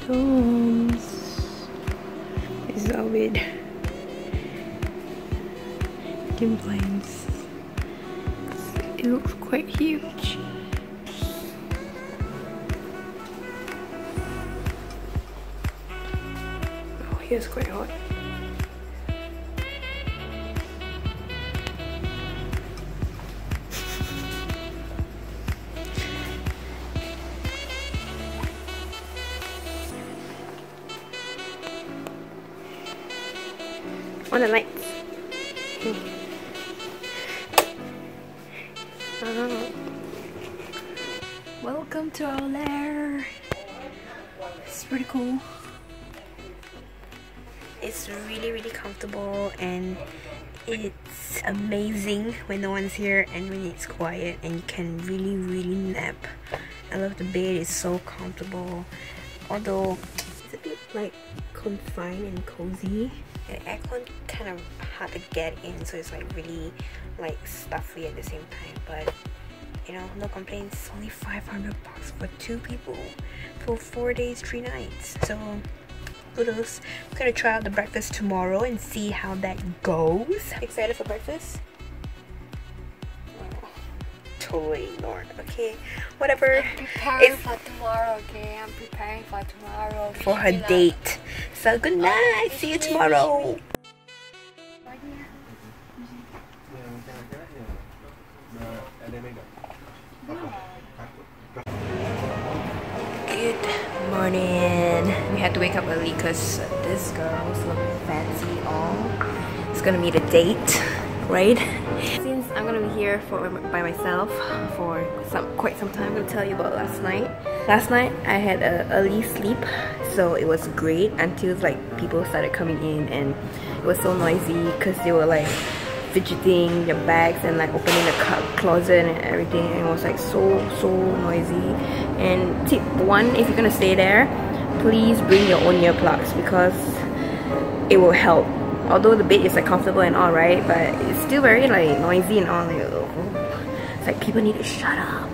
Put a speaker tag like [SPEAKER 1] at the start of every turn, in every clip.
[SPEAKER 1] domes. This is our bed. Dim blinds. It looks quite huge. Oh, here's quite hot. On the lights. Welcome to our lair. It's pretty cool. It's really comfortable and it's amazing when no one's here and when it's quiet and you can really nap. I love the bed, it's so comfortable. Although it's a bit like confined and cozy. The aircon kind of hard to get in, so it's like really like stuffy at the same time, but you know, no complaints. It's only 500 bucks for 2 people for 4 days 3 nights, so kudos. I'm gonna try out the breakfast tomorrow and see how that goes. Excited for breakfast? Oh, totally ignored. Okay, whatever.
[SPEAKER 2] I'm preparing for tomorrow, okay? I'm preparing for tomorrow.
[SPEAKER 1] For her date. So good night. See you tomorrow. Good morning. We had to wake up early because this girl's looking fancy all. It's gonna meet a date, right? Since I'm gonna be here by myself for quite some time, I'm gonna tell you about last night. Last night I had an early sleep, so it was great until like people started coming in and it was so noisy because they were like fidgeting their bags and like opening the closet and everything, and it was like so noisy. And tip 1, if you're gonna stay there, please bring your own earplugs because it will help. Although the bed is like comfortable and all right, but it's still very like noisy and all. Like, it's like people need to shut up.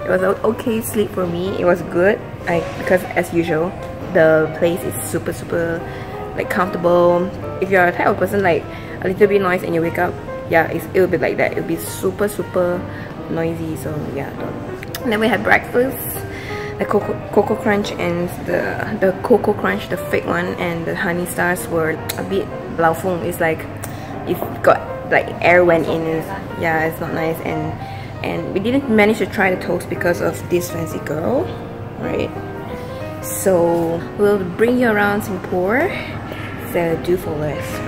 [SPEAKER 1] It was an okay sleep for me. It was good, like, because as usual the place is super like comfortable. If you're a type of person like a little bit noise and you wake up, yeah, it'll be like that. It'll be super noisy, so yeah, don't. And then we had breakfast, the Cocoa Crunch and the Cocoa Crunch, the fake one, and the Honey Stars were a bit blaufeng. It's like it's got like air went in. Yeah, it's not nice. And we didn't manage to try the toast because of this fancy girl, right? So we'll bring you around Singapore. So do follow us.